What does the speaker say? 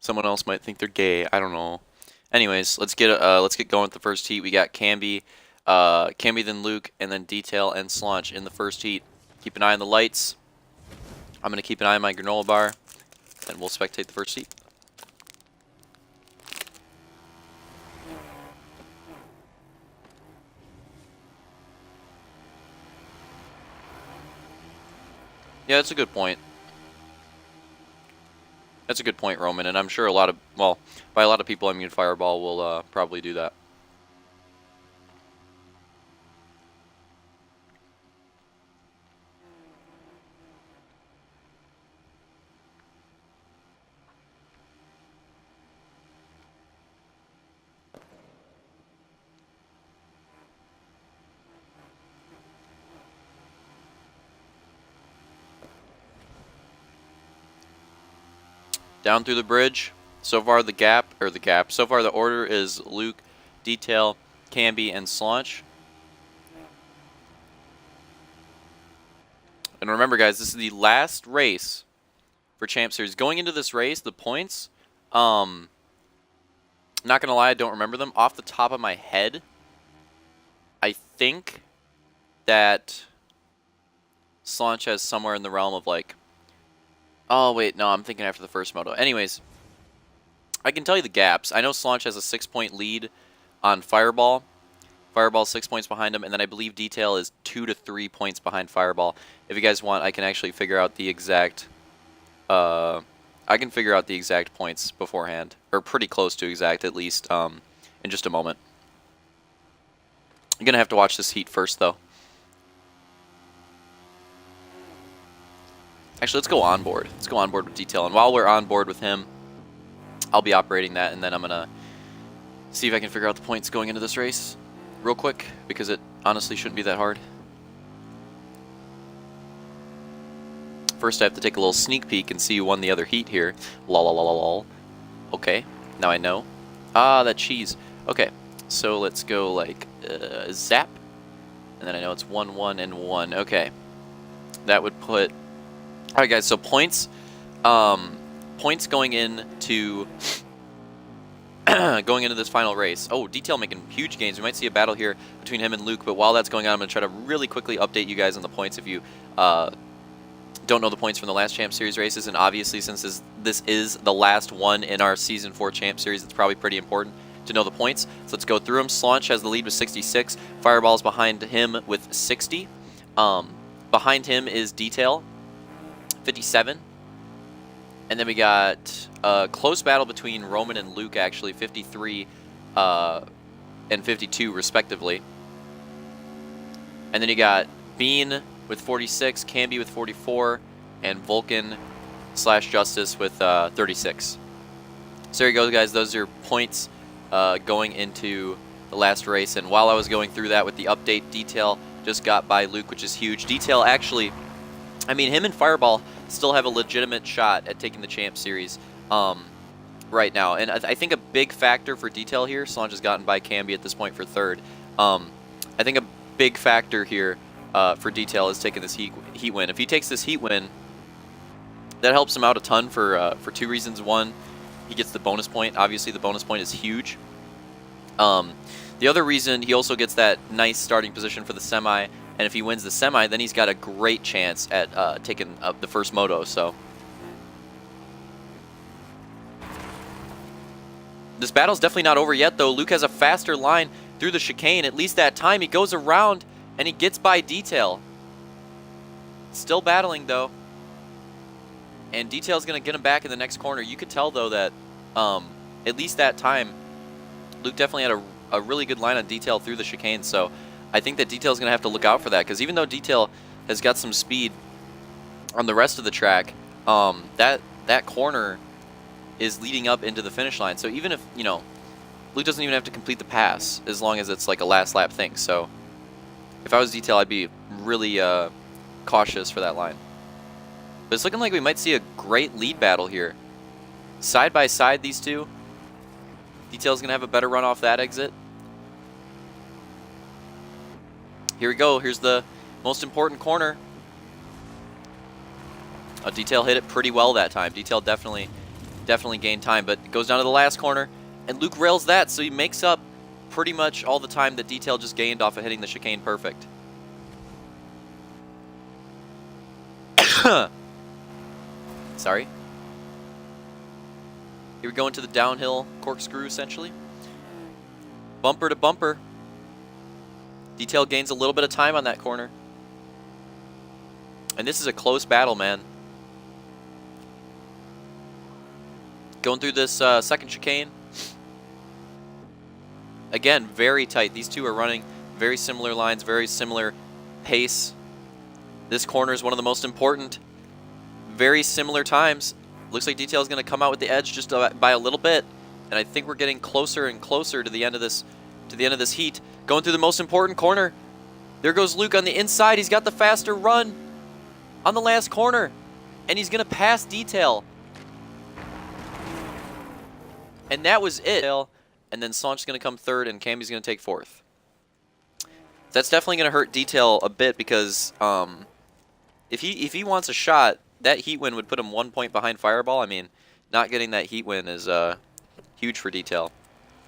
Someone else might think they're gay. I don't know. Anyways, let's get going with the first heat. We got Camby, then Luke, and then Detail and Slaunch in the first heat. Keep an eye on the lights. I'm gonna keep an eye on my granola bar, and we'll spectate the first heat. Yeah, that's a good point. That's a good point, Roman, and I'm sure a lot of, well, by a lot of people I mean Fireball will probably do that. Down through the bridge. So far so far the order is Luke, Detail, Camby, and Slaunch. And remember, guys, this is the last race for Champ Series. Going into this race, the points, not gonna lie, I don't remember them. Off the top of my head, I think that Slaunch has somewhere in the realm of like, oh, wait, no, I'm thinking after the first moto. Anyways, I can tell you the gaps. I know Slaunch has a 6-point lead on Fireball. Fireball's 6 points behind him, and then I believe Detail is 2 to 3 points behind Fireball. If you guys want, I can actually figure out the exact, points beforehand, or pretty close to exact at least, in just a moment. I'm going to have to watch this heat first, though. Actually, let's go on board. Let's go on board with Detail. And while we're on board with him, I'll be operating that, and then I'm going to see if I can figure out the points going into this race real quick, because it honestly shouldn't be that hard. First, I have to take a little sneak peek and see who won the other heat here. Lol. Okay, now I know. Ah, that cheese. Okay, so let's go like zap. And then I know it's 1, 1, and 1. Okay. That would put... Alright guys, so points going into going into this final race. Oh, Detail making huge gains. We might see a battle here between him and Luke, but while that's going on, I'm going to try to really quickly update you guys on the points if you don't know the points from the last Champ Series races, and obviously since this is the last one in our Season 4 Champ Series, it's probably pretty important to know the points. So let's go through them. Slaunch has the lead with 66. Fireball's behind him with 60. Behind him is Detail, 57. And then we got a close battle between Roman and Luke, actually, 53 and 52, respectively. And then you got Bean with 46, Camby with 44, and Vulcan/Justice with 36. So there you go, guys. Those are points going into the last race. And while I was going through that with the update, Detail just got by Luke, which is huge. Detail actually, I mean, him and Fireball still have a legitimate shot at taking the Champ Series right now. And I think a big factor for Detail here, Slaunch has gotten by Camby at this point for third. I think a big factor here for Detail is taking this heat win. If he takes this heat win, that helps him out a ton for 2 reasons. One, he gets the bonus point. Obviously, the bonus point is huge. The other reason, he also gets that nice starting position for the semi. And if he wins the semi, then he's got a great chance at taking up the first moto. So this battle's definitely not over yet, though. Luke has a faster line through the chicane. At least that time, he goes around and he gets by Detail. Still battling, though. And Detail's going to get him back in the next corner. You could tell, though, that at least that time, Luke definitely had a really good line on Detail through the chicane. So I think that Detail's going to have to look out for that, because even though Detail has got some speed on the rest of the track, that corner is leading up into the finish line. So even if, you know, Luke doesn't even have to complete the pass as long as it's like a last lap thing. So if I was Detail, I'd be really cautious for that line. But it's looking like we might see a great lead battle here. Side by side, these two. Detail's going to have a better run off that exit. Here we go. Here's the most important corner. Detail hit it pretty well that time. Detail definitely definitely gained time, but it goes down to the last corner, and Luke rails that, so he makes up pretty much all the time that Detail just gained off of hitting the chicane perfect. Sorry. Here we go into the downhill corkscrew, essentially. Bumper to bumper. Detail gains a little bit of time on that corner. And this is a close battle, man. Going through this second chicane. Again, very tight. These two are running very similar lines, very similar pace. This corner is one of the most important. Very similar times. Looks like Detail is going to come out with the edge just by a little bit, and I think we're getting closer and closer to the end of this heat. Going through the most important corner. There goes Luke on the inside. He's got the faster run on the last corner, and he's going to pass Detail. And that was it. And then Sanch's going to come third, and Cammy's going to take fourth. That's definitely going to hurt Detail a bit because if he wants a shot, that heat win would put him 1 point behind Fireball. I mean, not getting that heat win is huge for Detail.